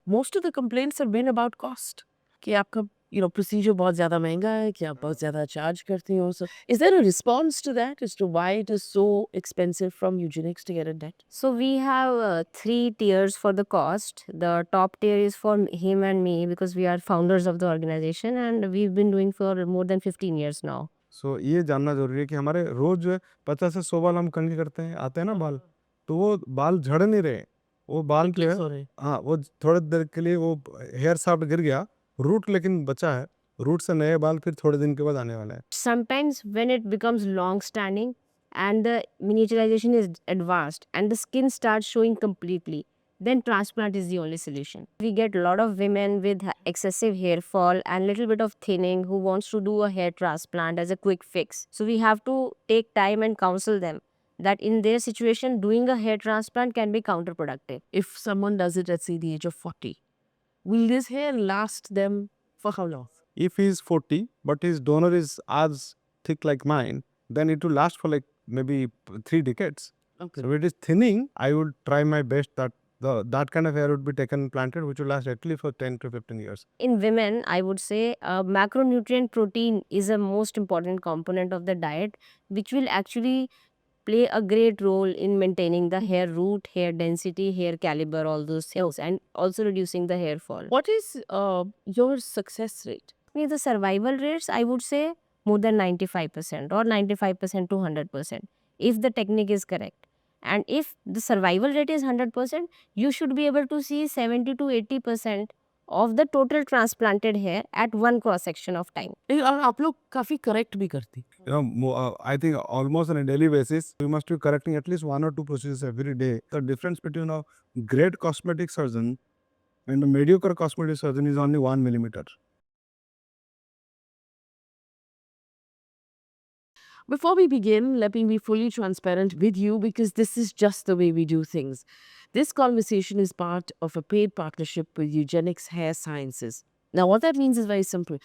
most of the complaints have been about cost. कि आपका procedure बहुत ज़्यादा महंगा है, कि आप बहुत ज़्यादा charge करते हो. So is there a response to that as to why it is so expensive from Eugenix to get a net? So we have 3 tiers for the cost. The top tier is for him and me because we are founders of the organization and we've been doing for more than 15 years now. So ये जानना जरूरी है कि हमारे रोज जो है 50 से 100 बाल हम कंघी करते हैं, आते हैं ना बाल, तो वो बाल झड़ नहीं रहे, वो बाल के हाँ वो थोड़ी देर के लिए वो हेयर शाफ्ट गिर गया, रूट लेकिन बचा है, रूट से नए बाल फिर थोड़े दिन के बाद आने वाले हैं. Sometimes when it becomes long standing and the miniaturization is advanced and the skin starts showing completely, then transplant is the only solution. We get a lot of women with excessive hair fall and little bit of thinning who wants to do a hair transplant as a quick fix. So we have to take time and counsel them that in their situation doing a hair transplant can be counterproductive. If someone does it at say the age of 40, will this hair last them for how long? If he is 40 but his donor is as thick like mine, then it will last for like maybe 3 decades. Okay. So if it is thinning, I would try my best that that kind of hair would be taken planted, which will last at least for 10 to 15 years. In women, I would say macronutrient protein is a most important component of the diet, which will actually play a great role in maintaining the hair root, hair density, hair caliber, all those things, and also reducing the hair fall. What is your success rate? The survival rates, I would say more than 95% or 95% to 100% if the technique is correct. And if the survival rate is 100%, you should be able to see 70 to 80% of the total transplanted hair at one cross section of time. और आप लोग काफी correct भी करती. I think almost on a daily basis, we must be correcting at least 1 or 2 procedures every day. The difference between a great cosmetic surgeon and a mediocre cosmetic surgeon is only 1 millimeter. Before we begin, let me be fully transparent with you because this is just the way we do things. This conversation is part of a paid partnership with Eugenix Hair Sciences. Now, what that means is very simple.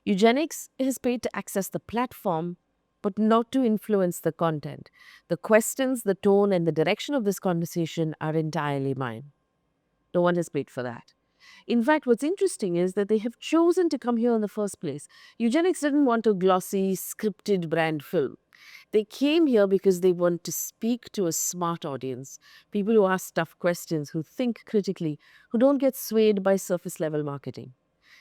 Eugenix is paid to access the platform, but not to influence the content. The questions, the tone, and the direction of this conversation are entirely mine. No one has paid for that. In fact, what's interesting is that they have chosen to come here in the first place. Eugenix didn't want a glossy, scripted brand film. They came here because they want to speak to a smart audience, people who ask tough questions, who think critically, who don't get swayed by surface level marketing.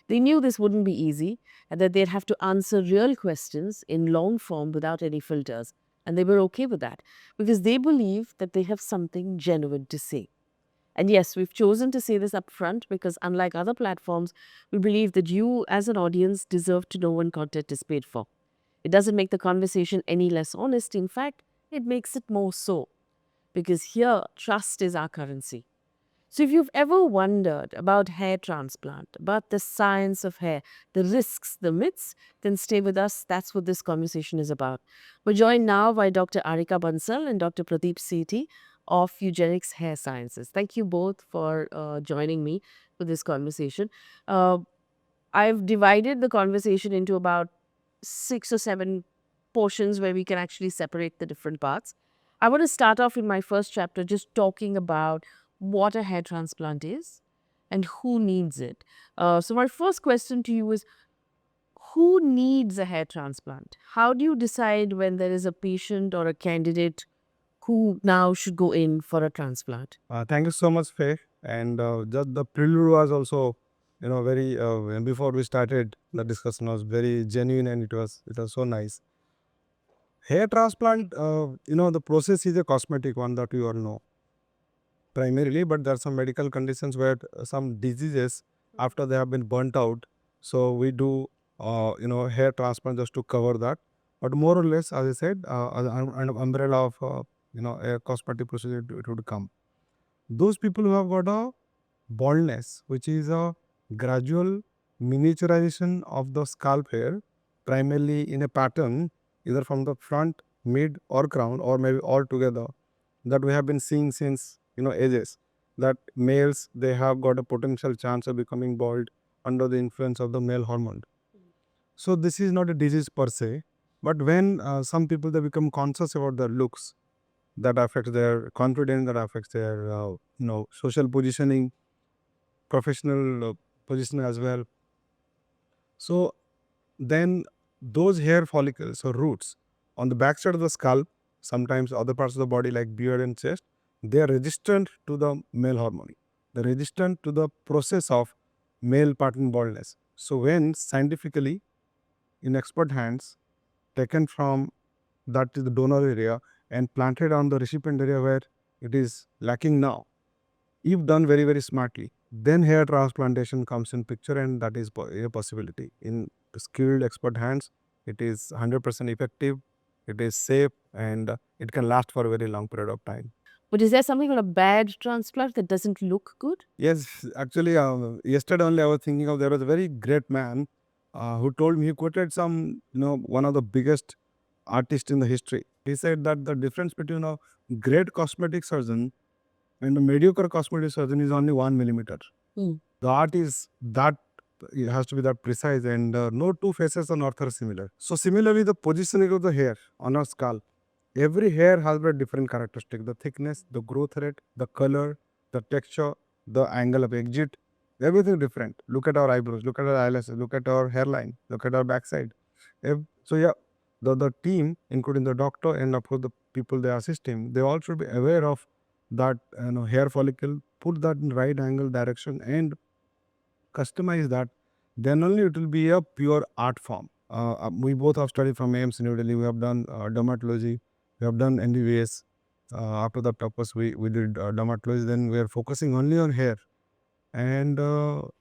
They knew this wouldn't be easy and that they'd have to answer real questions in long form without any filters. And they were okay with that because they believe that they have something genuine to say. And yes, we've chosen to say this up front because unlike other platforms, we believe that you as an audience deserve to know when content is paid for. It doesn't make the conversation any less honest. In fact, it makes it more so. Because here, trust is our currency. So if you've ever wondered about hair transplant, about the science of hair, the risks, the myths, then stay with us. That's what this conversation is about. We're joined now by Dr. Arika Bansal and Dr. Pradeep Sethi of Eugenix Hair Sciences. Thank you both for joining me for this conversation. I've divided the conversation into about 6 or 7 portions where we can actually separate the different parts. I want to start off in my first chapter just talking about what a hair transplant is and who needs it. So my first question to you is, who needs a hair transplant? How do you decide when there is a patient or a candidate who now should go in for a transplant? Thank you so much, Faye. And just the prelude was also, very before we started, the discussion was very genuine and it was so nice. Hair transplant, the process is a cosmetic one that you all know primarily, but there are some medical conditions where some diseases after they have been burnt out. So we do, hair transplant just to cover that. But more or less, as I said, an umbrella of, a cosmetic procedure it would come. Those people who have got a baldness, which is a gradual miniaturization of the scalp hair, primarily in a pattern, either from the front, mid or crown, or maybe all together, that we have been seeing since, ages, that males, they have got a potential chance of becoming bald under the influence of the male hormone. So this is not a disease per se, but when some people, they become conscious about their looks, that affects their confidence, that affects their social positioning, professional position as well. So then those hair follicles or roots on the backside of the scalp, sometimes other parts of the body like beard and chest, they are resistant to the male hormone. They're resistant to the process of male pattern baldness. So when scientifically in expert hands taken from that is the donor area and planted on the recipient area where it is lacking now, if done very, very smartly, then hair transplantation comes in picture, and that is a possibility. In skilled expert hands, it is 100% effective, it is safe, and it can last for a very long period of time. But is there something on a bad transplant that doesn't look good? Yes, actually, yesterday only I was thinking of, there was a very great man who told me, he quoted some, one of the biggest artists in the history. He said that the difference between a great cosmetic surgeon and a mediocre cosmetic surgeon is only 1 millimeter. Hmm. The art is that, it has to be that precise, and no two faces on earth are similar. So similarly, the positioning of the hair on our scalp, every hair has a different characteristic: the thickness, the growth rate, the color, the texture, the angle of exit, everything different. Look at our eyebrows, look at our eyelashes, look at our hairline, look at our backside. So yeah, the team, including the doctor and of course the people they assist him, they all should be aware of that hair follicle, put that in right angle direction and customize that. Then only it will be a pure art form. We both have studied from AIMS in New Delhi. We have done dermatology, we have done MBBS. After that purpose, we did dermatology. Then we are focusing only on hair. And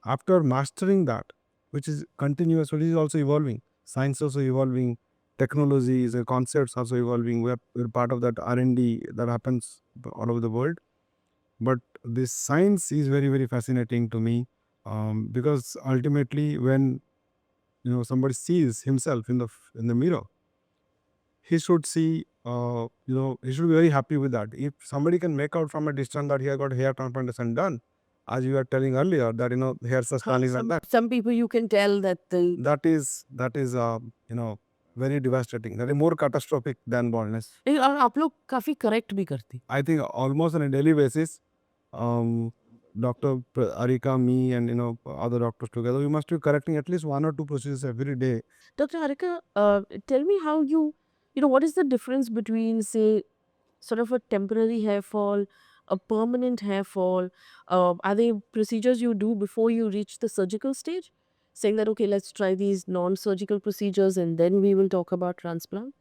after mastering that, which is continuous, which is also evolving, science also evolving, technology is concepts also evolving. We're part of that R&D that happens all over the world. But this science is very, very fascinating to me, because ultimately when somebody sees himself in the mirror, he should see, he should be very happy with that. If somebody can make out from a distance that he has got hair transplantation done, as you were telling earlier, that hair transplantation like that, Some people you can tell that that is very devastating. That is more catastrophic than baldness. और आप लोग काफी correct भी करते. I think almost on a daily basis, Dr. Arika, me, and other doctors together, we must be correcting at least 1 or 2 procedures every day. Dr. Arika, tell me how what is the difference between, say, sort of a temporary hair fall, a permanent hair fall? Are they procedures you do before you reach the surgical stage? Saying that, okay, let's try these non-surgical procedures and then we will talk about transplant?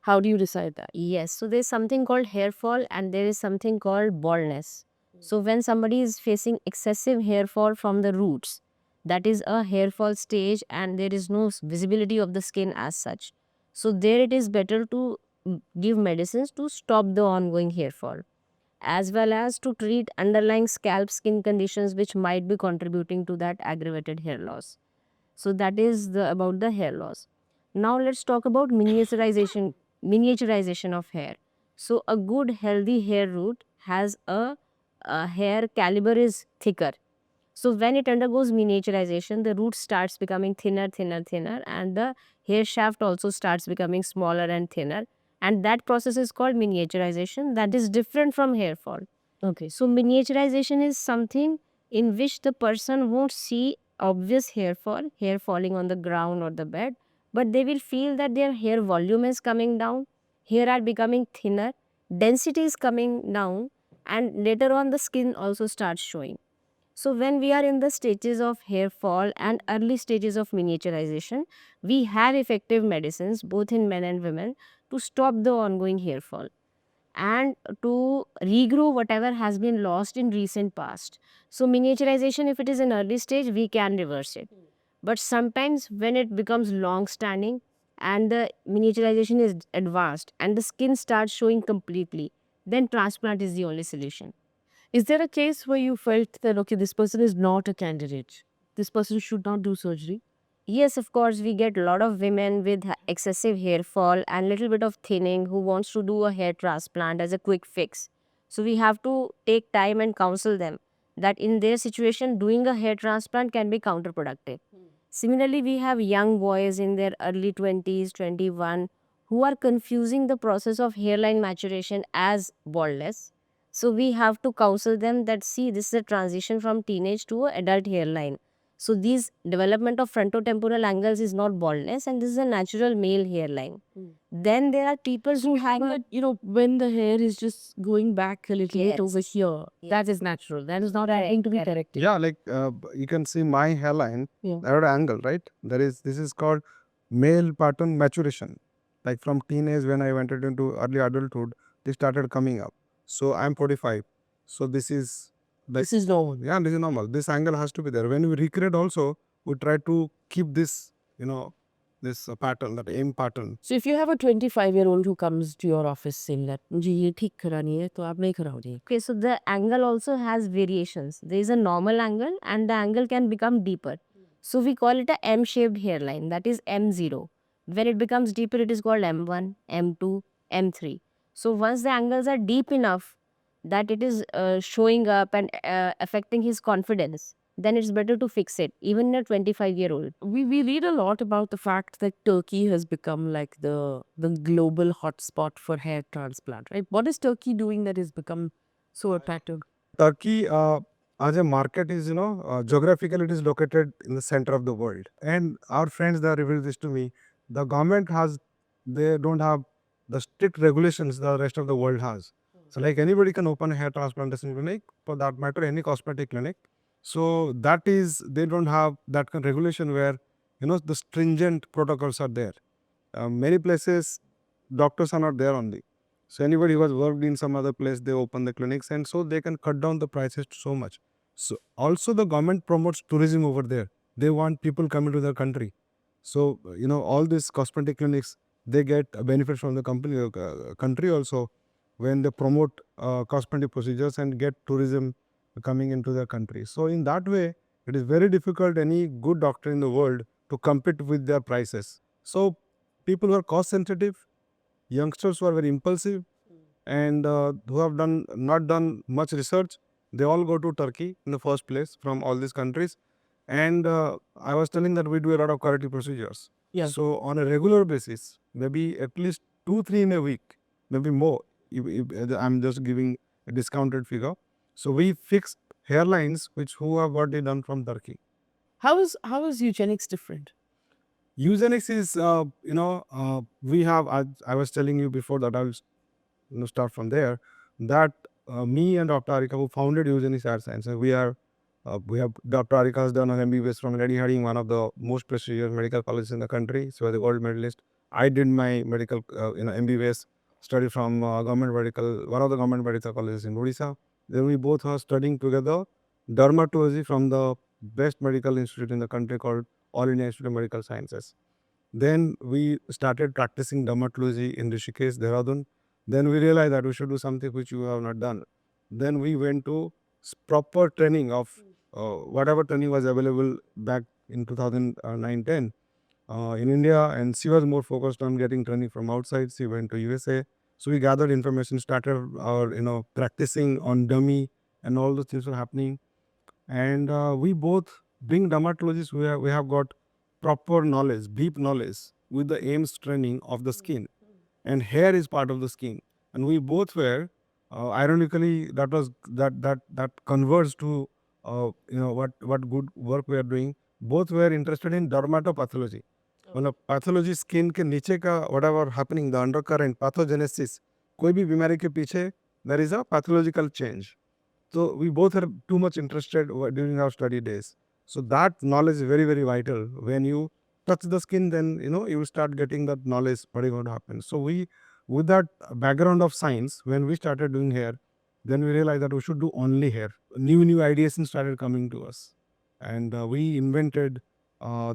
How do you decide that? Yes, so there's something called hair fall and there is something called baldness. So when somebody is facing excessive hair fall from the roots, that is a hair fall stage and there is no visibility of the skin as such. So there it is better to give medicines to stop the ongoing hair fall, as well as to treat underlying scalp skin conditions which might be contributing to that aggravated hair loss. So that is about the hair loss. Now let's talk about miniaturization of hair. So a good healthy hair root has a hair caliber is thicker. So when it undergoes miniaturization, the root starts becoming thinner, and the hair shaft also starts becoming smaller and thinner. And that process is called miniaturization. That is different from hair fall. Okay. So miniaturization is something in which the person won't see obvious hair fall, hair falling on the ground or the bed, but they will feel that their hair volume is coming down, hair are becoming thinner, density is coming down, and later on the skin also starts showing. So when we are in the stages of hair fall and early stages of miniaturization, we have effective medicines both in men and women to stop the ongoing hair fall and to regrow whatever has been lost in recent past. So miniaturization, if it is in early stage, we can reverse it. But sometimes when it becomes long standing and the miniaturization is advanced and the skin starts showing completely, then transplant is the only solution. Is there a case where you felt that, okay, this person is not a candidate? This person should not do surgery? Yes, of course, we get a lot of women with excessive hair fall and little bit of thinning who wants to do a hair transplant as a quick fix. So we have to take time and counsel them that in their situation, doing a hair transplant can be counterproductive. Similarly, we have young boys in their early 20s, 21, who are confusing the process of hairline maturation as baldness. So we have to counsel them that, see, this is a transition from teenage to a adult hairline. So these development of frontotemporal angles is not baldness, and this is a natural male hairline. Then there are people who have But when the hair is just going back a little bit over Yes. here, that is natural. That is not having to be corrected. Yeah, like you can see my hairline Yeah. at an angle, right? This is called male pattern maturation. Like from teenage, when I went into early adulthood, they started coming up. So I'm 45. So this is like, This is normal. yeah, this is normal. This angle has to be there. When we recreate also, we try to keep this, this pattern, that aim pattern. So if you have a 25-year-old who comes to your office saying that मुझे ये ठीक करानी है तो आप नहीं कराओगे. Okay, so the angle also has variations. There is a normal angle and the angle can become deeper. So we call it a M-shaped hairline, that is M0. When it becomes deeper, it is called M1, M2, M3. So once the angles are deep enough that it is showing up and affecting his confidence, then it's better to fix it, even in a 25-year-old. We read a lot about the fact that Turkey has become like the global hotspot for hair transplant, right? What is Turkey doing that has become so attractive? Turkey, as a market, is geographically it is located in the center of the world. And our friends that revealed this to me, the government they don't have the strict regulations the rest of the world has. So like anybody can open a hair transplantation clinic, for that matter, any cosmetic clinic. So that is, they don't have that kind of regulation where the stringent protocols are there. Many places doctors are not there only. So anybody who has worked in some other place, they open the clinics, and so they can cut down the prices so much. So also the government promotes tourism over there. They want people coming to their country. So all these cosmetic clinics, they get a benefit from the country also, when they promote cosmetic procedures and get tourism coming into their country. So in that way, it is very difficult any good doctor in the world to compete with their prices. So people who are cost sensitive, youngsters who are very impulsive, and who have not done much research, they all go to Turkey in the first place from all these countries. And I was telling that we do a lot of corrective procedures. Yeah. So on a regular basis, maybe at least 2-3 in a week, maybe more. If I'm just giving a discounted figure. So we fix hairlines who have already done from Turkey. How is Eugenix different? Eugenix is, we have, I was telling you before that I will start from there, that me and Dr. Arika, who founded Eugenix Hair Sciences, we have Dr. Arika has done an MBBS from Lady Harding, one of the most prestigious medical colleges in the country. So the gold medalist. I did my medical, MBBS study from one of the government medical colleges in Odisha. Then we both are studying together dermatology from the best medical institute in the country called All India Institute of Medical Sciences. Then we started practicing dermatology in Rishikesh, Dehradun. Then we realized that we should do something which we have not done. Then we went to proper training of whatever training was available back in 2009-10 in India, and she was more focused on getting training from outside. She went to USA. So we gathered information, started our practicing on dummy, and all those things were happening. And we both, being dermatologists, we have got proper knowledge, deep knowledge with the aims training of the skin, and hair is part of the skin. And we both were, ironically, that converts to what good work we are doing. Both were interested in dermatopathology. When a pathology skin के नीचे का whatever happening, the undercurrent pathogenesis, कोई भी बीमारी के पीछे there is a pathological change. So we both are too much interested during our study days. So that knowledge is very, very vital. When you touch the skin, then you will start getting that knowledge what is going to happen. So with that background of science, when we started doing hair, then we realized that we should do only hair. New ideas started coming to us, and we invented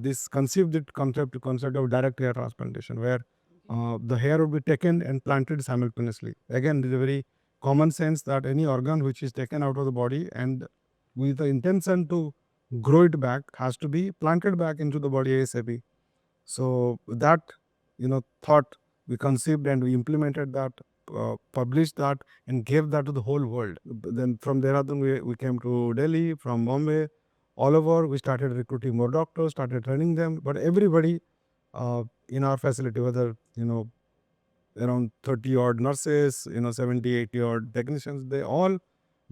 this concept of direct hair transplantation, where the hair would be taken and planted simultaneously. Again, this is a very common sense that any organ which is taken out of the body and with the intention to grow it back has to be planted back into the body ASAP. So that thought we conceived and we implemented that, published that, and gave that to the whole world. Then from Dehradun we came to Delhi, from Bombay, all over. We started recruiting more doctors, started training them, but everybody in our facility, whether around 30 odd nurses, 70, 80 odd technicians. They all,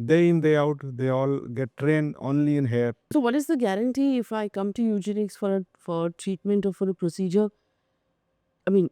day in, day out, they all get trained only in hair. So what is the guarantee if I come to Eugenix for treatment or for a procedure? I mean,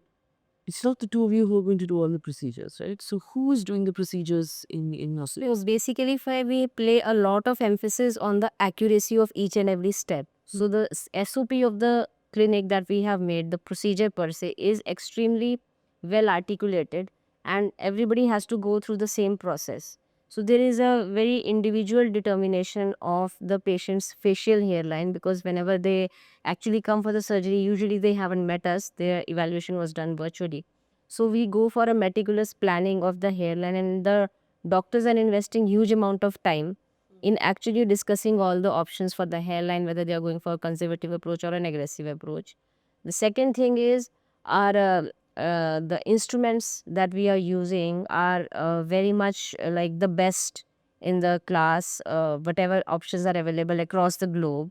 it's not the two of you who are going to do all the procedures, right? So who is doing the procedures in hospital? Because basically, we play a lot of emphasis on the accuracy of each and every step. So the SOP of the clinic that we have made, the procedure per se, is extremely well articulated, and everybody has to go through the same process. So there is a very individual determination of the patient's facial hairline, because whenever they actually come for the surgery, usually they haven't met us. Their evaluation was done virtually. So we go for a meticulous planning of the hairline, and the doctors are investing huge amount of time in actually discussing all the options for the hairline, whether they are going for a conservative approach or an aggressive approach. The second thing is our the instruments that we are using are very much like the best in the class, whatever options are available across the globe.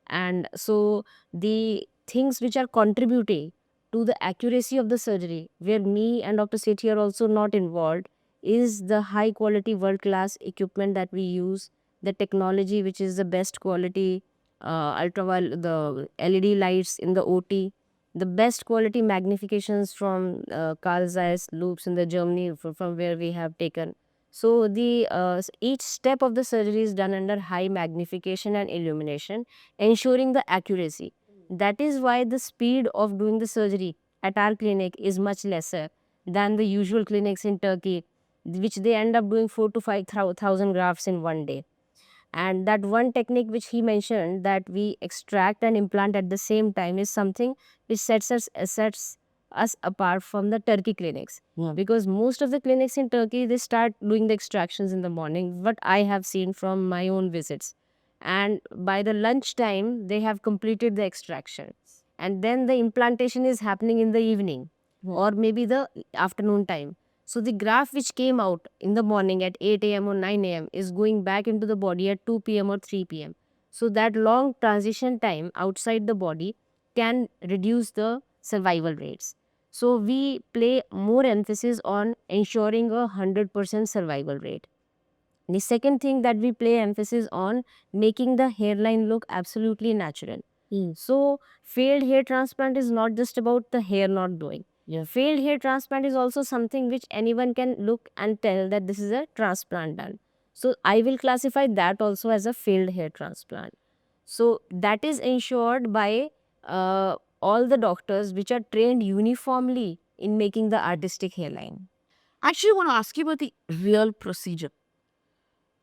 And so the things which are contributing to the accuracy of the surgery, where me and Dr. Sethi are also not involved, is the high quality world class equipment that we use, the technology which is the best quality, ultraviolet, the LED lights in the OT, the best quality magnifications from Carl Zeiss loops in the Germany, from where we have taken. So the each step of the surgery is done under high magnification and illumination, ensuring the accuracy. That is why the speed of doing the surgery at our clinic is much lesser than the usual clinics in Turkey, which they end up doing 4 to 5,000 grafts in one day. And that one technique which he mentioned, that we extract and implant at the same time, is something which sets us apart from the Turkey clinics. Yeah. Because most of the clinics in Turkey, they start doing the extractions in the morning, what I have seen from my own visits. And by the lunchtime, they have completed the extraction. And then the implantation is happening in the evening, or maybe the afternoon time. So the graph which came out in the morning at 8 a.m. or 9 a.m. is going back into the body at 2 p.m. or 3 p.m. So that long transition time outside the body can reduce the survival rates. So we play more emphasis on ensuring a 100% survival rate. The second thing that we play emphasis on, making the hairline look absolutely natural. So failed hair transplant is not just about the hair not growing. Yeah. Failed hair transplant is also something which anyone can look and tell that this is a transplant done. So I will classify that also as a failed hair transplant. So that is ensured by all the doctors which are trained uniformly in making the artistic hairline. Actually, I want to ask you about the real procedure.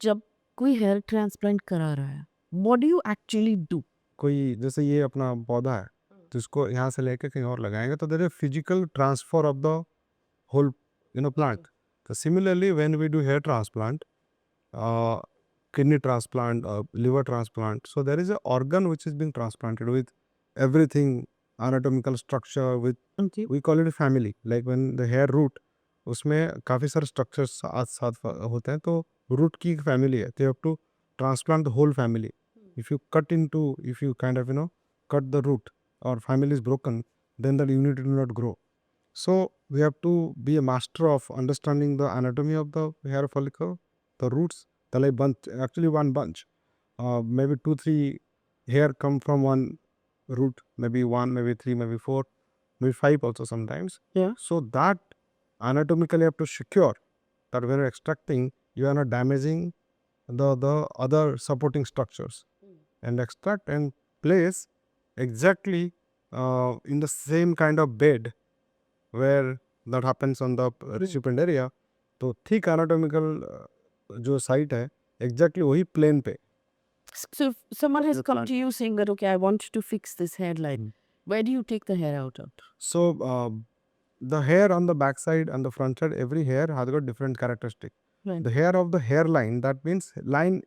जब कोई hair transplant करा रहा है, what do you actually do? कोई जैसे ये अपना पौधा है, तो इसको यहाँ से लेके कहीं और लगाएंगे, तो there is physical transfer of the whole plant. So similarly, when we do hair transplant, kidney transplant, liver transplant, so there is an organ which is being transplanted with everything, anatomical structure, with Okay. we call it a family. Like when the hair root, उसमें काफ़ी सारे structures साथ साथ होते हैं, तो root की एक family है, तो you have to transplant the whole family. If you kind of cut the root or family is broken, then the unit will not grow. So we have to be a master of understanding the anatomy of the hair follicle, the roots, the like bunch, actually one bunch, maybe 2-3 hair come from one root, maybe 1, maybe 3, maybe 4, maybe 5 also sometimes. Yeah. So that anatomically you have to secure that when you're extracting, you are not damaging the other supporting structures, and extract and place exactly in the same kind of bed where that happens on the recipient area. तो thick anatomical जो site है exactly वही plane पे. So if someone has The come plant. to you saying that, okay, I want to fix this hairline, where do you take the hair out of? So the hair on the back side and the front side, every hair has got different characteristic. Right. The hair of the hairline, that means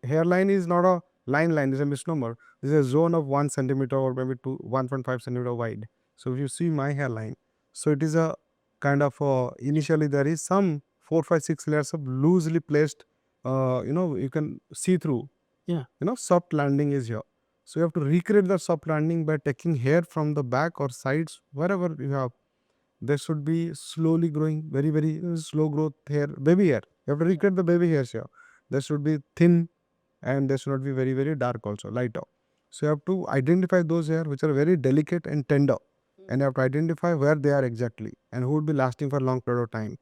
hairline is not a line, is a misnomer. This is a zone of 1 centimeter or maybe 1.5 centimeter wide. So if you see my hairline, so it is a kind of initially there is some 4, 5, 6 layers of loosely placed, you can see through. Yeah. Soft landing is here. So you have to recreate the soft landing by taking hair from the back or sides, wherever you have, there should be slowly growing, very, very slow growth hair, baby hair. You have to recreate the baby hairs here. There should be thin and there should not be very, very dark also, lighter. So you have to identify those hair which are very delicate and tender. And you have to identify where they are exactly and who would be lasting for a long period of time.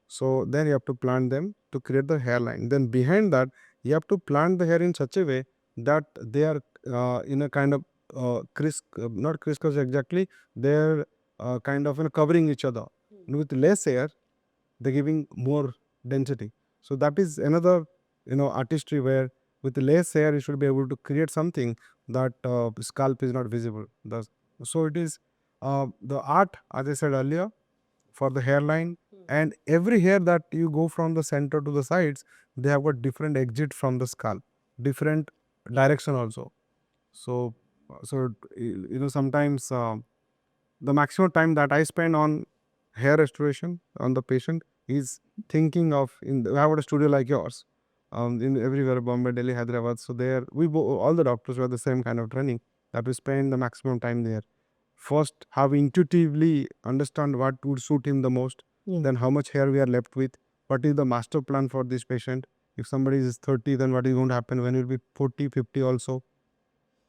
So then you have to plant them to create the hairline. Then behind that, you have to plant the hair in such a way that they are in a kind of not crisscross exactly, they're kind of covering each other. And with less hair, they're giving more density. So that is another artistry where with less hair you should be able to create something that scalp is not visible. So it is the art, as I said earlier, for the hairline, and every hair that you go from the center to the sides, they have got different exit from the scalp, different direction also. So sometimes the maximum time that I spend on hair restoration on the patient is thinking of I have a studio like yours, in everywhere, Bombay, Delhi, Hyderabad. So there all the doctors were the same kind of training that we spend the maximum time there. First, how we intuitively understand what would suit him the most, then how much hair we are left with, what is the master plan for this patient. If somebody is 30, then what is going to happen when it will be 40, 50 also.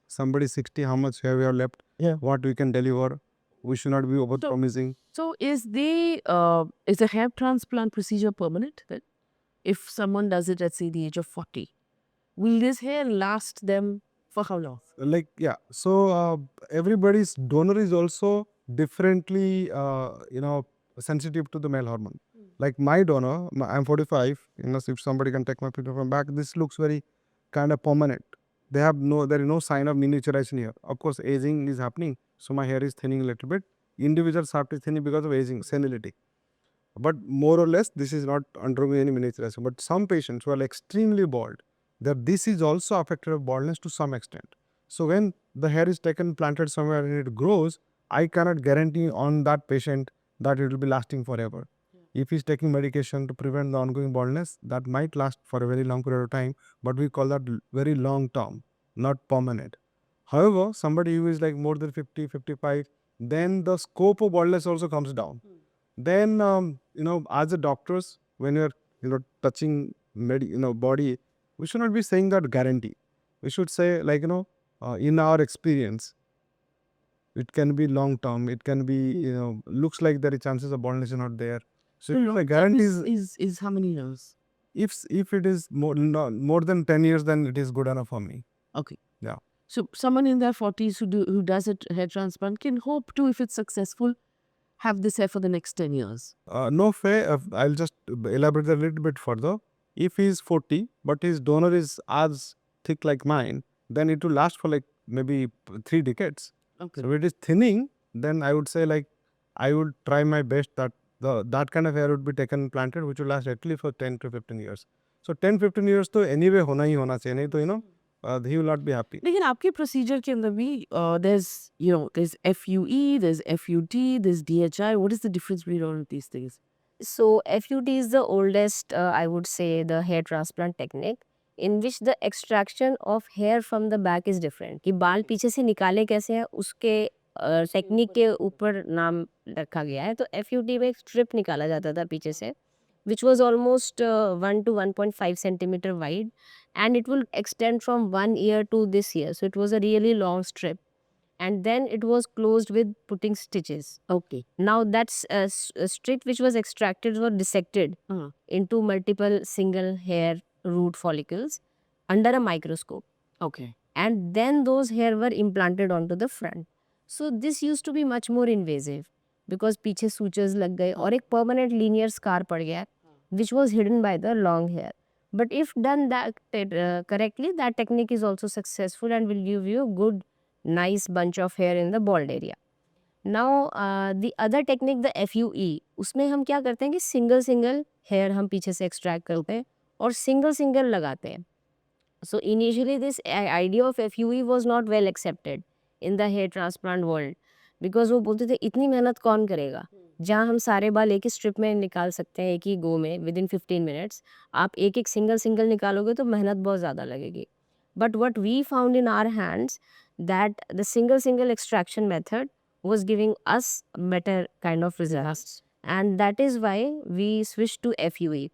Somebody 60, how much hair we have left, what we can deliver. We should not be over promising. So is a hair transplant procedure permanent then? If someone does it at say the age of 40, will this hair last them for how long? So everybody's donor is also differently sensitive to the male hormone. Like my donor, I'm 45, if somebody can take my picture from back, this looks very kind of permanent. There is no sign of miniaturization here. Of course, aging is happening, so my hair is thinning a little bit. Individual shaft is thinning because of aging, senility. But more or less, this is not undergoing any miniaturization. But some patients who are extremely bald, this is also affected of baldness to some extent. So when the hair is taken, planted somewhere and it grows, I cannot guarantee on that patient that it will be lasting forever. If he's taking medication to prevent the ongoing baldness, that might last for a very long period of time, but we call that very long term, not permanent. However, somebody who is like more than 50, 55, then the scope of baldness also comes down. Then as a doctors, when you're touching body, we should not be saying that guarantee. We should say in our experience, it can be long term, it can be looks like there is chances of baldness are not there. So Long guarantee is how many years? if it is more than 10 years, then it is good enough for me. Okay. Yeah. So someone in their 40s who does a hair transplant can hope to, if it's successful, have this hair for the next 10 years. No, Faye, I'll just elaborate a little bit further. If he is 40, but his donor is as thick like mine, then it will last for like maybe 3 decades. Okay. So if it is thinning, then I would say I would try my best that that kind of hair would be taken and planted, which will last at least for 10 to 15 years. So 10, 15 years to anyway hona hi hona chahiye, nahi to he will not be happy. लेकिन आपके procedure के अंदर भी there's FUE, there's FUT, there's DHI. What is the difference between all of these things? So FUT is the oldest, I would say, the hair transplant technique in which the extraction of hair from the back is different. कि बाल पीछे से निकाले कैसे हैं उसके technique के ऊपर नाम रखा गया है. तो FUT में एक स्ट्रिप निकाला जाता था पीछे से, which was almost 1 to 1.5 centimeter wide, and it will extend from 1 ear to this ear. So it was a really long strip. And then it was closed with putting stitches. Okay. Now that's a strip which was extracted or dissected into multiple single hair root follicles under a microscope. Okay. And then those hair were implanted onto the front. So this used to be much more invasive because पीछे sutures लग गए और एक permanent linear scar पड़ गया which was hidden by the long hair. But if done that correctly, that technique is also successful and will give you a good nice bunch of hair in the bald area. Now the other technique, the FUE, उसमें हम क्या करते हैं कि single hair हम पीछे से extract करते हैं और single लगाते हैं. So initially this idea of FUE was not well accepted in the hair transplant world because वो बोलते थे इतनी मेहनत कौन करेगा जहाँ हम सारे बाल एक ही स्ट्रिप में निकाल सकते हैं एक ही गो में within 15 minutes. आप एक single निकालोगे तो मेहनत बहुत ज़्यादा लगेगी. But what we found in our hands that the single extraction method was giving us better kind of results. And that is why we switched to FUE.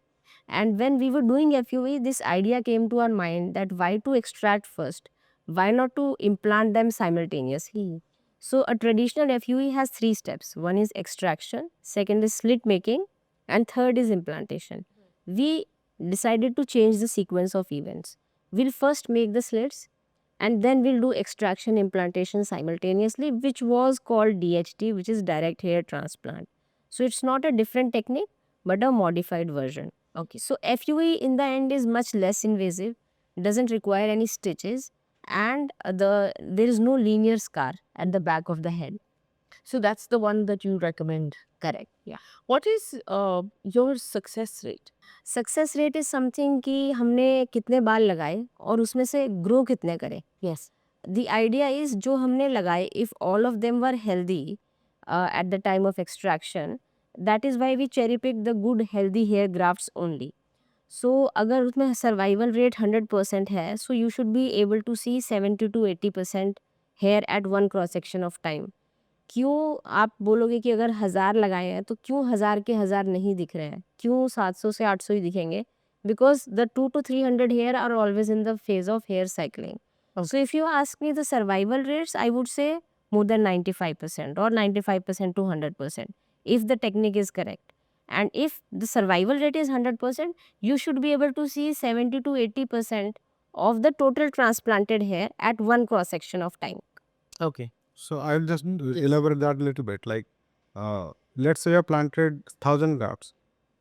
And when we were doing FUE, this idea came to our mind that why to extract first? Why not to implant them simultaneously? So a traditional FUE has 3 steps. One is extraction, second is slit making, and third is implantation. We decided to change the sequence of events. We'll first make the slits, and then we'll do extraction implantation simultaneously, which was called DHT, which is direct hair transplant. So it's not a different technique but a modified version. Okay, so FUE in the end is much less invasive, doesn't require any stitches, and there is no linear scar at the back of the head. So that's the one that you recommend. Correct. Yeah. What is your success rate? Success rate is something कि हमने कितने बाल लगाए और उसमें से grow कितने करे. Yes. The idea is जो हमने लगाए, if all of them were healthy at the time of extraction, that is why we cherry pick the good healthy hair grafts only. So अगर उसमें survival rate 100% है, so you should be able to see 70 to 80% hair at one cross section of time. क्यों आप बोलोगे कि अगर 1000 लगाए हैं तो क्यों 1000 के 1000 नहीं दिख रहे हैं, क्यों 700 से 800 ही दिखेंगे? Because the 2 to 300 hair are always in the phase of hair cycling. So if you ask me the survival rates, I would say more than 95% or 95% to 100% if the technique is correct. And if the survival rate is 100%, you should be able to see 70 to 80% of the total transplanted hair at one cross section of time. Okay. So I'll just elaborate that a little bit. Like, let's say you have planted 1,000 grafts,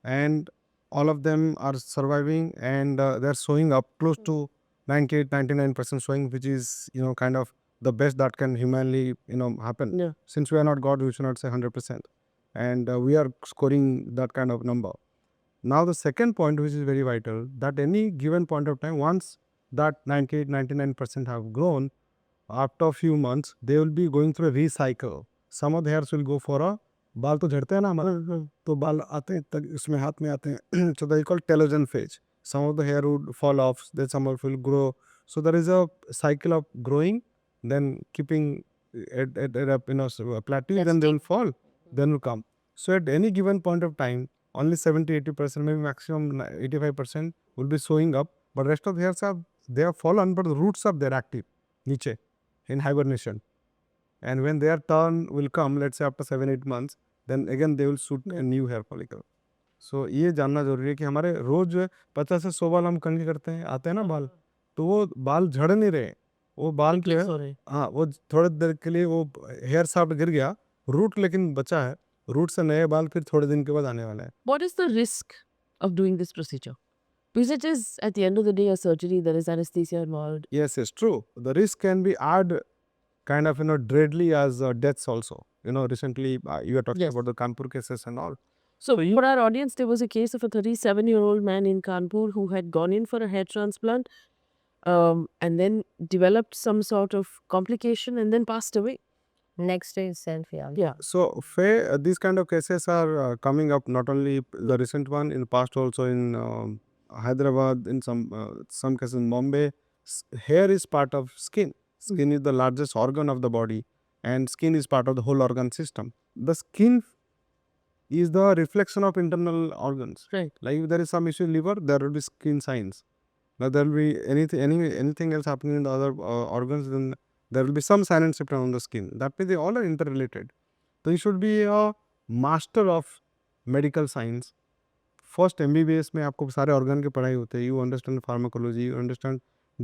and all of them are surviving, and they're showing up close to 98, 99% showing, which is kind of the best that can humanly happen. Yeah. Since we are not God, we should not say 100%, and we are scoring that kind of number. Now the second point, which is very vital, that any given point of time, once that 98, 99% have grown, after a few months, they will be going through a recycle. Some of the hairs will go for a बाल तो झड़ते हैं ना हमारे, तो बाल आते हैं तक इसमें हाथ में आते हैं. So that is called telogen phase. Some of the hair would fall off, then some of it will grow. So there is a cycle of growing, then keeping at a plateau, then they will fall, then will come. So at any given point of time, only 70-80%, maybe maximum 85% will be showing up, but rest of the hairs have fallen, but the roots are there active, niche, in hibernation. And when their turn will come, let's say after 7-8 months, then again they will shoot a new hair follicle. So ये जानना जरूरी है कि हमारे रोज जो है 50 से 100 बाल हम कंघी करते हैं, आते हैं ना बाल, तो वो बाल झड़ नहीं रहे, वो बाल जो है, हाँ, वो थोड़े देर के लिए वो हेयर शाफ्ट गिर गया, रूट लेकिन बचा है, रूट से नए बाल फिर थोड़े दिन के बाद आने वाला है. What is the risk of doing this procedure? Because it is, at the end of the day, a surgery. There is anesthesia involved. Yes, it's true. The risk can be add kind of dreadly as deaths also. Recently you are talking Yes. about the Kanpur cases and all. So for our audience, there was a case of a 37-year-old man in Kanpur who had gone in for a hair transplant and then developed some sort of complication and then passed away. Next day is self-heal. Yeah. So Faye, these kind of cases are coming up, not only the recent one, in the past also in Hyderabad, in some cases in Bombay. Hair is part of skin. Skin is the largest organ of the body, and skin is part of the whole organ system. The skin is the reflection of internal organs. Right. Like if there is some issue in liver, there will be skin signs. Now there will be anything else happening in the other organs, then there will be some sign and symptom on the skin. That means they all are interrelated. So you should be a master of medical science. First MBBS में आपको सारे organ की पढ़ाई होते हैं. You understand pharmacology, you understand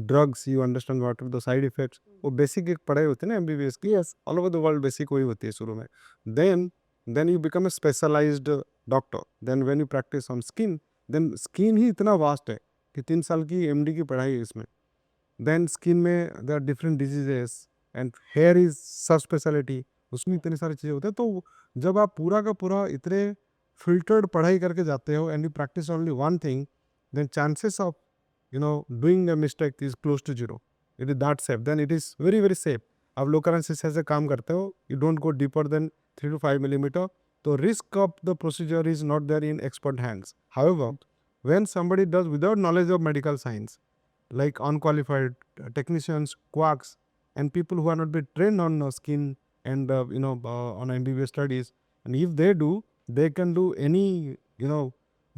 drugs, you understand what are the side effects. वो basic एक पढ़ाई होती है ना MBBS की. Yes. All over the world basic वही होती है शुरू में. Then you become a specialized doctor. Then when you practice on skin, then skin ही इतना vast है कि 3 साल की MD की पढ़ाई है इसमें. Then skin में there are different diseases and hair is subspecialty. उसमें इतनी सारी चीज़ें होती हैं. तो जब आप पूरा का पूरा इतने filtered पढ़ाई करके जाते हो and you practice only one thing, then chances of doing a mistake is close to zero. It is that safe. Then it is very very safe. आप लोकल एनेस्थीसिया से काम करते हो, you don't go deeper than 3 to 5 millimeter. The risk of the procedure is not there in expert hands. However, when somebody does without knowledge of medical science, like unqualified technicians, quacks, and people who are not been trained on skin and on MBBS studies. And if they do, they can do any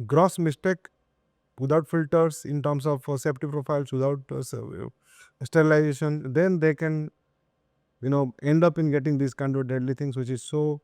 gross mistake without filters in terms of safety profiles, without sterilization. Then they can end up in getting these kind of deadly things, which is so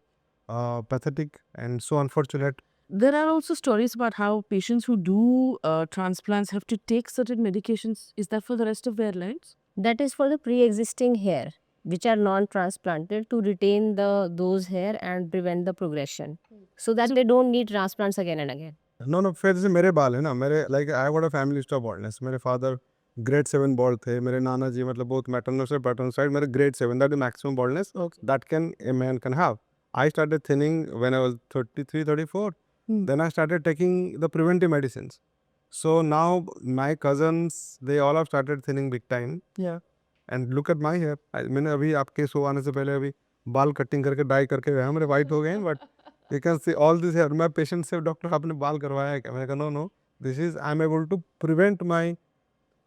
pathetic and so unfortunate. There are also stories about how patients who do transplants have to take certain medications. Is that for the rest of their lives? That is for the pre-existing hair, which are non-transplanted, to retain those hair and prevent the progression, so that they don't need transplants again and again. No, फिर जैसे मेरे बाल है ना, मेरे like I got a family history of baldness. मेरे father grade 7 bald थे, मेरे नाना जी मतलब both maternal side paternal side मेरे grade 7, that is maximum baldness that a man can have. I started thinning when I was 33, 34. Then I started taking the preventive medicines. So now my cousins, they all have started thinning big time. Yeah. And look at my hair. मैंने अभी आपके show आने से पहले अभी बाल cutting करके die करके गया, मेरे वाइट हो गए हैं, but you can see all this hair. My patient से डॉक्टर आपने बाल करवाया है क्या? मैंने कहा no, this is I'm able to prevent my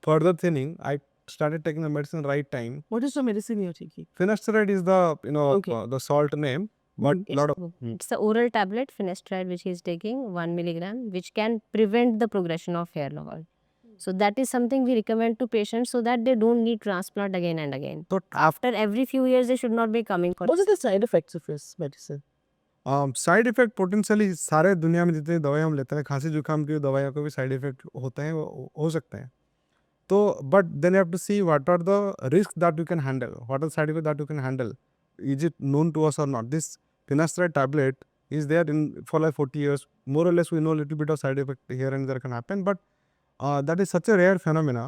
further thinning. I started taking the medicine right time. What is the medicine you're taking? Finasteride is the Okay. the salt name, but lot of It's the oral tablet finasteride which he is taking 1 milligram, which can prevent the progression of hair loss. So that is something we recommend to patients so that they don't need transplant again and again. So After every few years, they should not be coming for. What are the side effects of this medicine? Side effect potentially सारे दुनिया में जितनी दवाएं हम लेते हैं, खांसी जुकाम की दवाइयों को भी साइड इफेक्ट होते हैं, हो सकते हैं. तो but then you have to see what are the risk that you can handle, what are side effect that you can handle. Is it known to us और not? This finasteride tablet is there in for like 40 years. More or less we know a little bit of side effect here and there can happen, but that is such a rare phenomena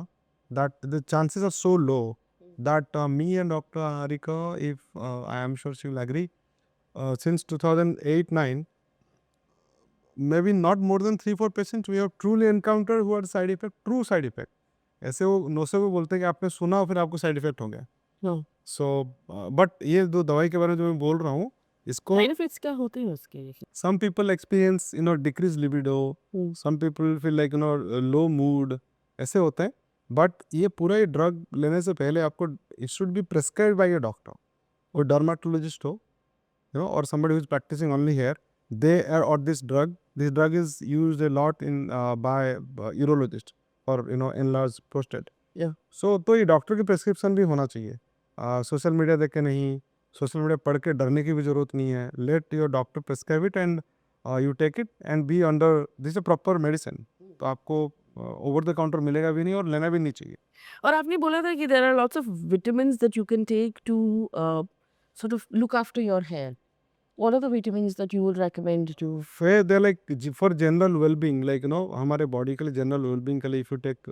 that the chances are so low that me and Dr. Arika, if I am sure she will agree, since 2008-9, maybe not more than 3-4 patients we have truly encountered who are side effect, true side effect. ऐसे वो 900 को बोलते हैं कि आपने सुना और फिर आपको साइड इफेक्ट हो गया. No. सो बट ये दो दवाई के बारे में जो मैं बोल रहा हूँ, इसको Side effects क्या होते हैं उसके? some people experience decreased libido, some people feel like low mood, ऐसे होते हैं. बट ये पूरा ये ड्रग लेने से पहले आपको it should be prescribed by a doctor, वो डर्माटोलॉजिस्ट हो, or somebody who is practicing only here. They are or this drug is used a lot in by urologist for enlarged prostate. Yeah. So तो ये doctor की prescription भी होना चाहिए. Social media देख के नहीं, सोशल मीडिया पढ़ के डरने की भी जरूरत नहीं है. Let your doctor prescribe it and you take it and be under this a proper medicine. तो आपको ओवर द काउंटर मिलेगा भी नहीं और लेना भी नहीं चाहिए. और आपने बोला था कि there are lots of vitamins that you can take to sort of look after your hair. What are the vitamins that you would recommend to? They're like for general well-being, like हमारे body के लिए general wellbeing के लिए if you take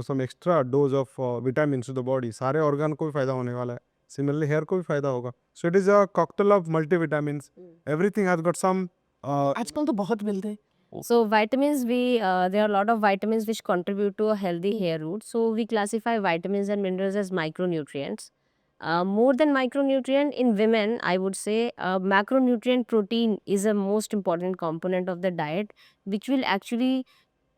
some extra dose of vitamins to the body, सारे organ को भी फायदा होने वाला है. Similarly हेयर को भी फायदा होगा. So it is a cocktail of multivitamins. Everything has got some आजकल तो बहुत मिलते हैं. So vitamins, there are a lot of vitamins which contribute to a healthy hair root. So we classify vitamins and minerals as micronutrients. More than micronutrient in women, I would say macronutrient protein is a most important component of the diet, which will actually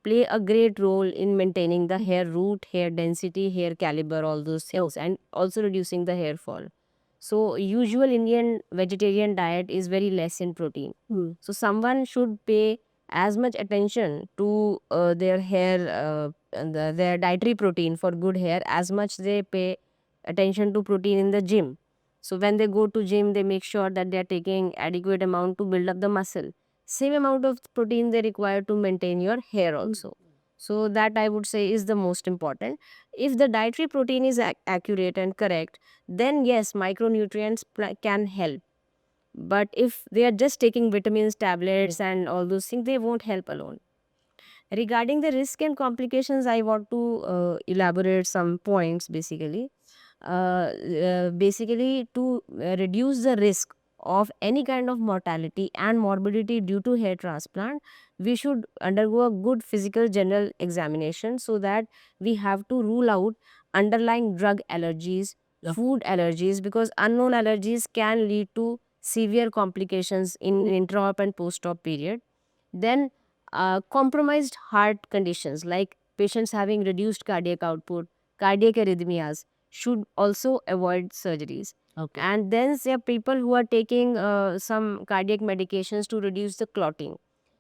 play a great role in maintaining the hair root, hair density, hair caliber, all those things, and also reducing the hair fall. So usual Indian vegetarian diet is very less in protein. So someone should pay as much attention to their hair, their dietary protein for good hair as much they pay attention to protein in the gym. So when they go to gym, they make sure that they are taking adequate amount to build up the muscle. Same amount of protein they require to maintain your hair also. So that I would say is the most important. If the dietary protein is accurate and correct, then yes, micronutrients can help. But if they are just taking vitamins, tablets and all those things, they won't help alone. Regarding the risk and complications, I want to elaborate some points basically. Basically, to reduce the risk of any kind of mortality and morbidity due to hair transplant, we should undergo a good physical general examination so that we have to rule out underlying drug allergies, Yeah. food allergies, because unknown allergies can lead to severe complications in intra-op and post-op period. Then compromised heart conditions like patients having reduced cardiac output, cardiac arrhythmias should also avoid surgeries. Okay. And then there are people who are taking some cardiac medications to reduce the clotting.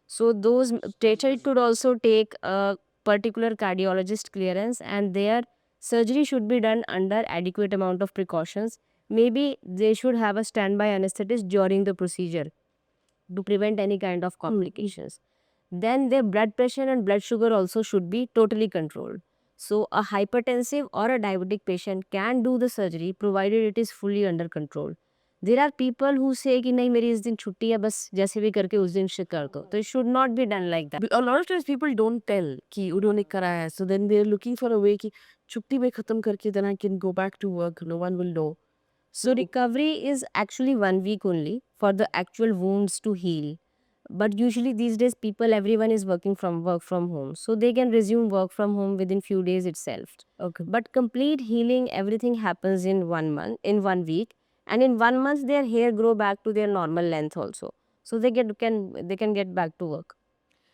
So those patient could also take a particular cardiologist clearance, and their surgery should be done under adequate amount of precautions. Maybe they should have a standby anesthetist during the procedure to prevent any kind of complications. Then their blood pressure and blood sugar also should be totally controlled. So a hypertensive or a diabetic patient can do the surgery provided it is fully under control. There are people who say कि नहीं मेरी इस दिन छुट्टी है बस जैसे भी करके उस दिन से कर दो. तो it should not be done like that. A lot of times people don't tell कि उन्होंने कराया है. So then they're looking for a way कि छुट्टी में खत्म करके then I can go back to work. No one will know. So recovery is actually 1 week only for the actual wounds to heal. But usually these days everyone is working from work from home. So they can resume work from home within few days itself. Okay. But complete healing, everything happens in 1 month, in 1 week. And in 1 month their hair grow back to their normal length also. So they can get back to work.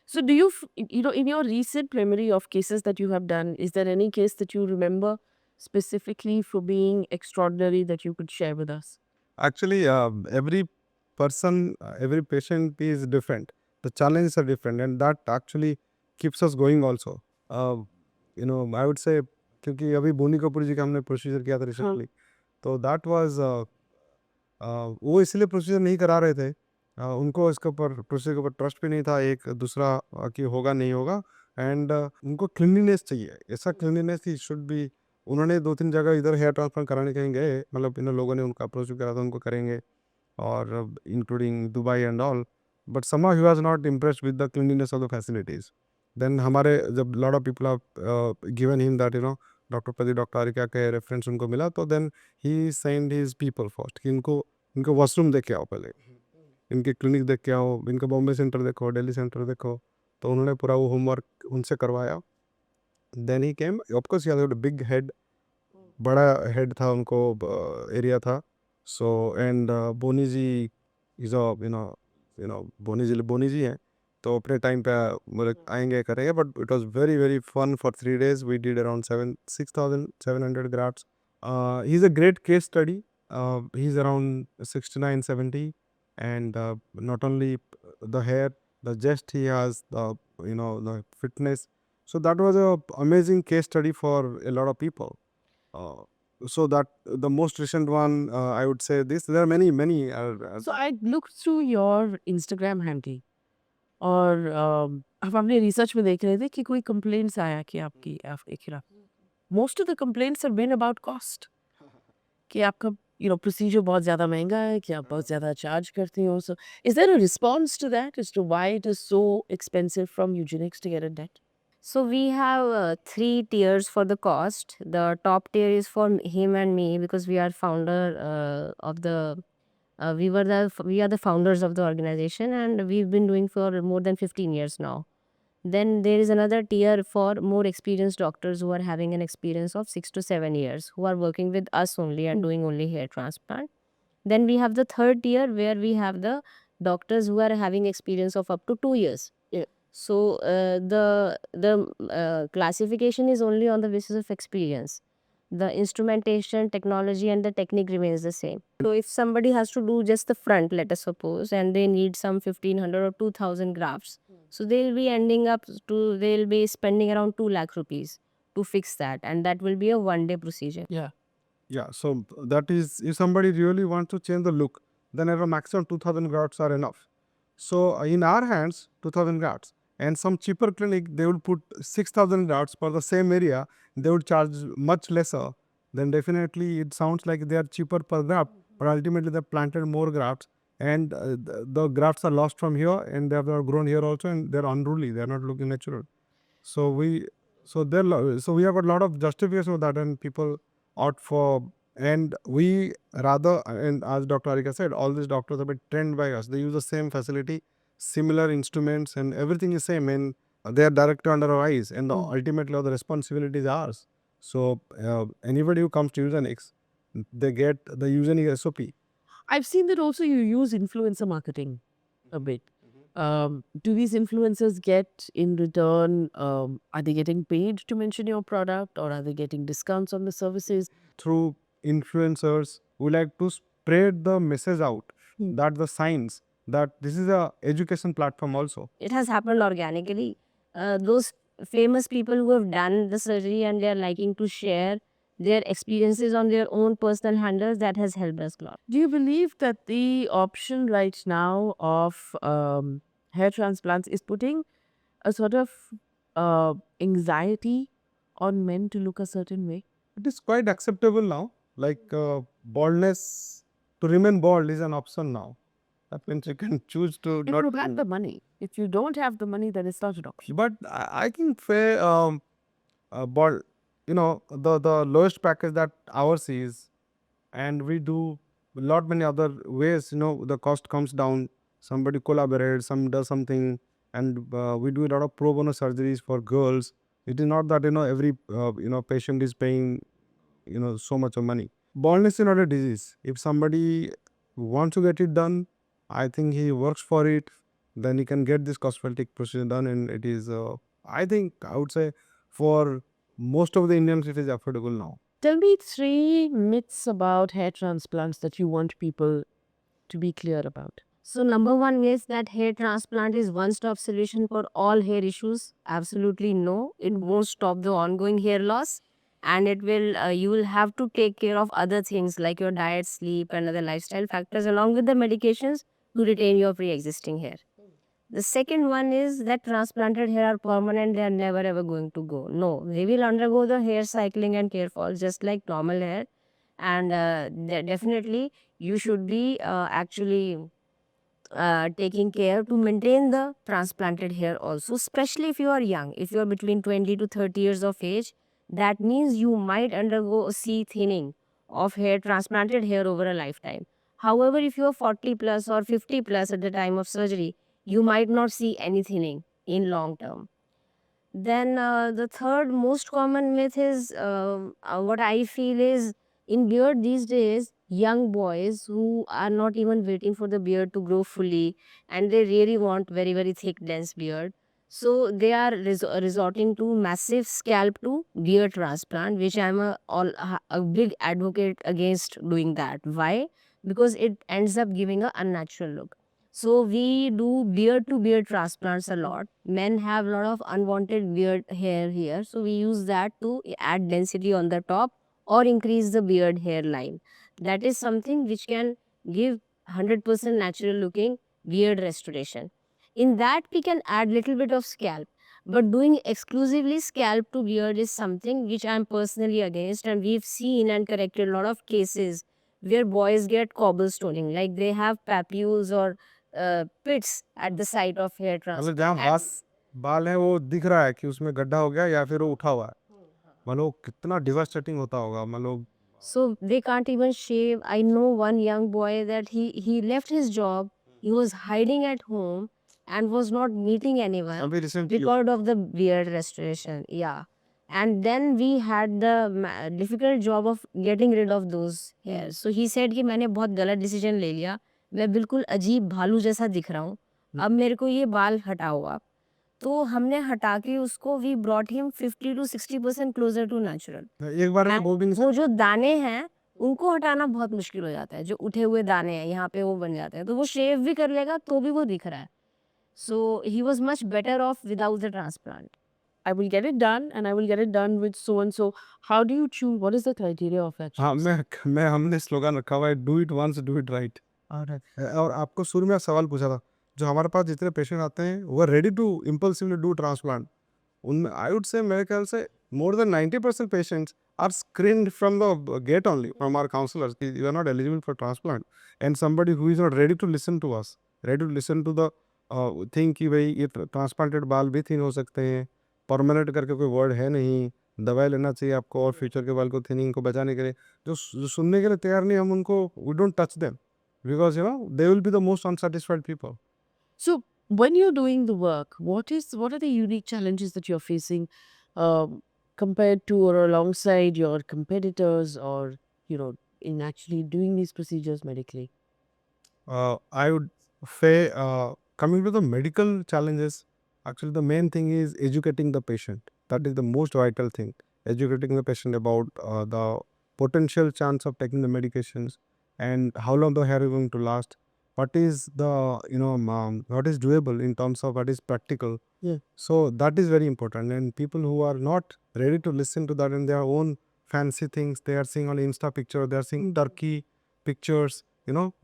So do you, in your recent memory of cases that you have done, is there any case that you remember specifically for being extraordinary that you could share with us? Actually, every person, every patient is different. The challenges are different, and that actually keeps us going also. I would say क्योंकि अभी बोनी कपूर जी का हमने procedure किया था recently, तो that was वो इसलिए procedure नहीं करा रहे थे, उनको इसके ऊपर प्रोसीजर के ऊपर ट्रस्ट भी नहीं था एक दूसरा कि होगा नहीं होगा, एंड उनको क्लीनलीनेस चाहिए, ऐसा क्लीनलीनेस ही शुड बी. उन्होंने 2-3 जगह इधर हेयर ट्रांसप्लांट कराने कहीं गए, मतलब इन लोगों ने उनका अप्रोच भी करा था उनको करेंगे, और including Dubai and all, but somehow he was not impressed with the cleanliness of the facilities. Then हमारे जब lot of people have given him that doctor Pradeep doctor Arika के रेफरेंस उनको मिला, तो then he send his people first कि इनको washroom देख के आओ, पहले इनके क्लिनिक देख के आओ, इनका बॉम्बे सेंटर देखो, दिल्ली सेंटर देखो. तो उन्होंने पूरा वो होमवर्क उनसे करवाया. Then he came, of course he had a big head, बड़ा हेड था उनको, एरिया था. So and bony ji is बोनी जी हैं, तो अपने टाइम पे मतलब आएंगे करेंगे, but it was very very fun. For 3 days we did around 6,700 grafts. He is a great case study. He's around 69, 70, and not only the hair, the chest he has, the fitness. So that was a amazing case study for a lot of people. So that the most recent one, I would say this. There are many. So I looked through your Instagram handle और अब हमने research में देख रहे थे कि कोई complaints आया कि आपके खिलाफ. Most of the complaints have been about cost, कि आपका प्रोसीजर बहुत ज़्यादा महंगा है, कि आप बहुत ज़्यादा चार्ज करती हो. So is there a response to that as to why it is so expensive from Eugenix to get it date? So we have 3 tiers for the cost. The top tier is for him and me because we are founder of the. We are the founders of the organization, and we've been doing for more than 15 years now. Then there is another tier for more experienced doctors who are having an experience of 6 to 7 years, who are working with us only and doing only hair transplant. Then we have the third tier where we have the doctors who are having experience of up to 2 years. Yeah. So the classification is only on the basis of experience. The instrumentation, technology, and the technique remains the same. So if somebody has to do just the front, let us suppose, and they need some 1,500 or 2,000 grafts, so they'll be spending around 2 lakh rupees to fix that, and that will be a 1-day procedure. Yeah, so that is, if somebody really wants to change the look, then at a maximum 2,000 grafts are enough. So in our hands, 2,000 grafts, and some cheaper clinic, they will put 6,000 grafts for the same area. They would charge much lesser. Then definitely it sounds like they are cheaper per graft, but ultimately they planted more grafts, and the grafts are lost from here, and they have grown here also, and they're unruly. They're not looking natural. So we have a lot of justification for that, and people opt for, and we rather, and as Dr. Arika said, all these doctors have been trained by us. They use the same facility, similar instruments, and everything is same, and they are directly under our eyes, and ultimately all the responsibility is ours. So anybody who comes to Eugenix, they get the Eugenix SOP. I've seen that also you use influencer marketing a bit. Do these influencers get in return, are they getting paid to mention your product, or are they getting discounts on the services? Through influencers, We like to spread the message out that the science, that this is a education platform also. It has happened organically. Those famous people who have done the surgery and they are liking to share their experiences on their own personal handles, that has helped us a lot. Do you believe that the option right now of hair transplants is putting a sort of anxiety on men to look a certain way? It is quite acceptable now. Like baldness, to remain bald is an option now. That means you can choose to If not. you have the money. If you don't have the money, then it's not an option. But I think fair bald, the lowest package that ours is, and we do a lot many other ways. The cost comes down. Somebody collaborates, some does something, and we do a lot of pro bono surgeries for girls. It is not that every patient is paying so much of money. Baldness is not a disease. If somebody wants to get it done, I think he works for it, then he can get this cosmetic procedure done, and it is I think I would say for most of the Indians it is affordable now. Tell me 3 myths about hair transplants that you want people to be clear about. So number one is that hair transplant is one-stop solution for all hair issues. Absolutely no. It won't stop the ongoing hair loss, and it will you will have to take care of other things like your diet, sleep, and other lifestyle factors along with the medications to retain your pre-existing hair. The second one is that transplanted hair are permanent, they are never ever going to go. No, they will undergo the hair cycling and hair fall just like normal hair. And definitely you should be actually taking care to maintain the transplanted hair also, especially if you are young. If you are between 20 to 30 years of age, that means you might undergo a C thinning of hair, transplanted hair over a lifetime. However, if you are 40 plus or 50 plus at the time of surgery, you might not see any thinning in long term. Then the third most common myth is what I feel is in beard these days, young boys who are not even waiting for the beard to grow fully and they really want very, very thick, dense beard. So they are resorting to massive scalp to beard transplant, which I'm a big advocate against doing that. Why? Because it ends up giving a unnatural look. So we do beard to beard transplants a lot. Men have a lot of unwanted beard hair here. So we use that to add density on the top or increase the beard hairline. That is something which can give 100% natural looking beard restoration. In that we can add little bit of scalp. But doing exclusively scalp to beard is something which I am personally against, and we've seen and corrected a lot of cases where boys get cobblestoning, like they have papules or pits at the site of hair मतलब जहाँ transplant. बाल है वो दिख रहा है कि उसमें गड्ढा हो गया या फिर वो उठा हुआ है, मतलब कितना डिवास्टेटिंग होता होगा, मतलब So they can't even shave. I know one young boy that he left his job. He was hiding at home and was not meeting anyone अभी recently because of the beard restoration. Yeah. And then we had the difficult job of getting rid of those hairs. So he said कि मैंने बहुत गलत decision ले लिया. मैं बिल्कुल अजीब भालू जैसा दिख रहा हूँ. अब मेरे को ये बाल हटाओ आप. तो हमने हटा के उसको we brought him 50 to 60% closer to natural. एक बार में वो भी वो जो दाने हैं उनको हटाना बहुत मुश्किल हो जाता है. जो उठे हुए दाने हैं यहाँ पे वो बन जाते हैं, तो वो शेव भी कर लेगा तो भी वो दिख रहा है. So he was much better off without the transplant. I will get it done and I will get it done with so and so. How do you choose? What is the criteria of that? हाँ मैं हमने slogan रखा हुआ है, do it once do it right. और आपको शुरू में सवाल पूछा था, जो हमारे पास जितने पेशेंट आते हैं वो ready to impulsively do transplant, उनमें आई वुड से मेरे ख्याल से more than 90% patients are screened from the gate only from our counselors. You are not eligible for transplant, and somebody who is not ready to listen to us, ready to listen to the thing कि भाई ये transplanted बाल भी thin हो सकते हैं, permanent करके कोई word है नहीं, दवाई लेना चाहिए आपको और फ्यूचर के बाल को थिनिंग को बचाने के लिए, जो सुनने के लिए तैयार नहीं, हम उनको we don't touch them because they will be the most unsatisfied people. So when you're doing the work, what are the unique challenges that you're facing compared to or alongside your competitors, or in actually doing these procedures medically? I would say coming to the medical challenges, actually the main thing is educating the patient. That is the most vital thing. Educating the patient about the potential chance of taking the medications, and how long the hair is going to last, what is the what is doable in terms of what is practical. Yeah. So that is very important, and people who are not ready to listen to that in their own fancy things, they are seeing on Insta picture, they are seeing turkey pictures,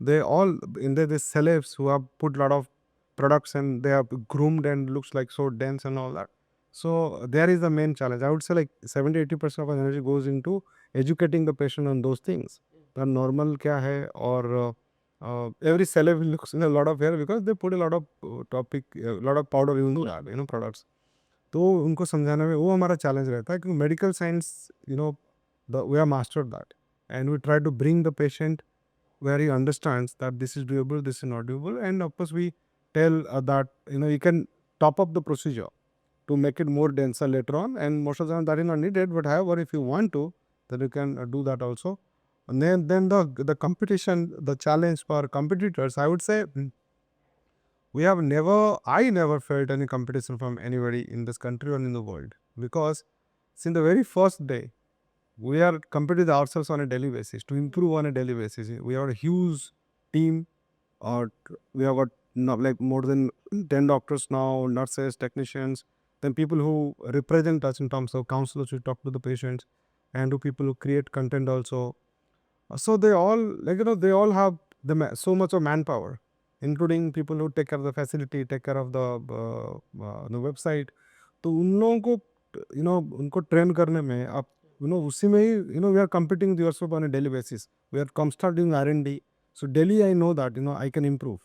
they all in there, the celebs who have put a lot of products and they are groomed and looks like so dense and all that. So there is the main challenge. I would say like 70-80% of our energy goes into educating the patient on those things. The normal kya hai, or every celeb looks in a lot of hair because they put a lot of lot of powder into that, products. तो उनको समझाने में वो हमारा challenge रहता है क्योंकि medical science we are mastered that, and we try to bring the patient where he understands that this is doable, this is not doable, and of course we tell that you can top up the procedure to make it more denser later on, and most of the time that is not needed, but however if you want to, then you can do that also. And then the competition, the challenge for competitors, I would say, I never felt any competition from anybody in this country or in the world, because since the very first day, we are competing with ourselves on a daily basis to improve on a daily basis. We have a huge team, or we have got like more than 10 doctors now, nurses, technicians, then people who represent us in terms of counselors who talk to the patients, and to people who create content also. So they all they all have so much of manpower, including people who take care of the facility, take care of the website. तो उन लोगों को उनको train करने में आप उसी में ही we are competing with yourself on a daily basis. We are constantly doing R&D. So daily I know that I can improve.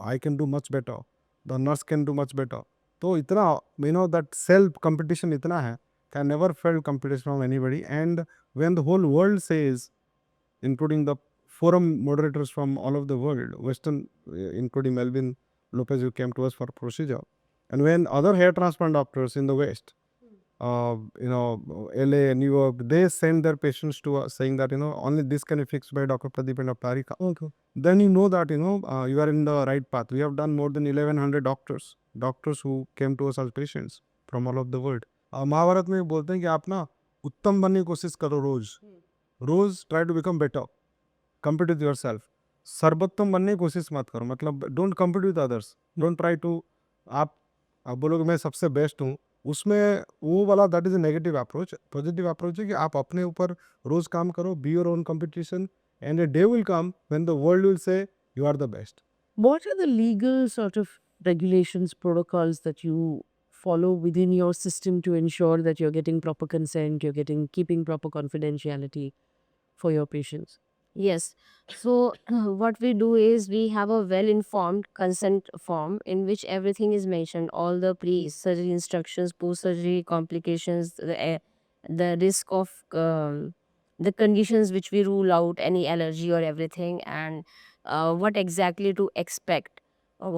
I can do much better. The nurse can do much better. तो इतना that self competition इतना है, can never felt competition from anybody. And when the whole world says, including the forum moderators from all over the world, Western, including Melvin Lopez, who came to us for procedure. And when other hair transplant doctors in the West, LA, New York, they send their patients to us saying that, only this can be fixed by Dr. Pradeep and Dr. Arika. Okay. Then you know that, you are in the right path. We have done more than 1100 doctors who came to us as patients from all over the world. Mahabharat में बोलते हैं कि आप ना उत्तम बनने की कोशिश करो रोज try to become better, compete with yourself. सर्वोत्तम बनने की कोशिश मत करो, मतलब don't compete with others, don't try to आप बोलोगे मैं सबसे बेस्ट हूँ, उसमें वो वाला that is a negative approach. Positive approach है कि आप अपने ऊपर रोज काम करो, be your own competition, and a day will come when the world will say you are the best. What are the legal sort of regulations, protocols that you follow within your system to ensure that you're getting proper consent, you're keeping proper confidentiality for your patients? Yes. So what we do is we have a well-informed consent form in which everything is mentioned, all the pre-surgery instructions, post-surgery complications, the risk of the conditions which we rule out, any allergy or everything, and what exactly to expect,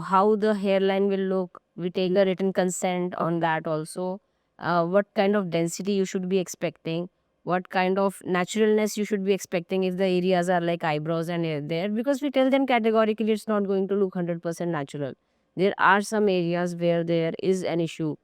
how the hairline will look. We take a written consent on that also. What kind of density you should be expecting, what kind of naturalness you should be expecting if the areas are like eyebrows and there, because we tell them categorically it's not going to look 100% natural. There are some areas where there is an issue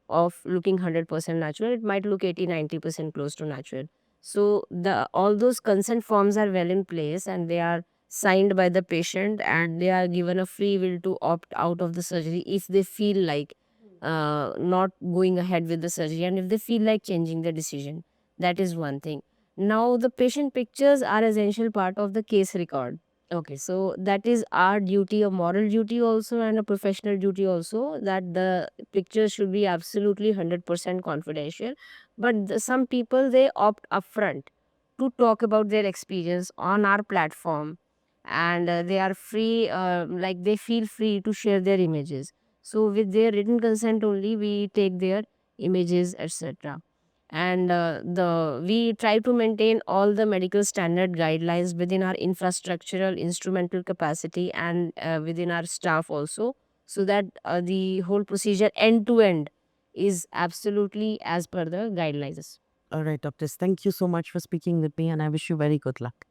of looking 100% natural. It might look 80-90% close to natural. So the all those consent forms are well in place and they are signed by the patient, and they are given a free will to opt out of the surgery if they feel like not going ahead with the surgery, and if they feel like changing the decision. That is one thing. Now the patient pictures are essential part of the case record. Okay, so that is our duty, a moral duty also and a professional duty also, that the pictures should be absolutely 100% confidential. But some people, they opt upfront to talk about their experience on our platform, and they are free, like they feel free to share their images. So with their written consent only, we take their images, etc. And we try to maintain all the medical standard guidelines within our infrastructural instrumental capacity, and within our staff also, so that the whole procedure end to end is absolutely as per the guidelines. All right, doctors, thank you so much for speaking with me, and I wish you very good luck.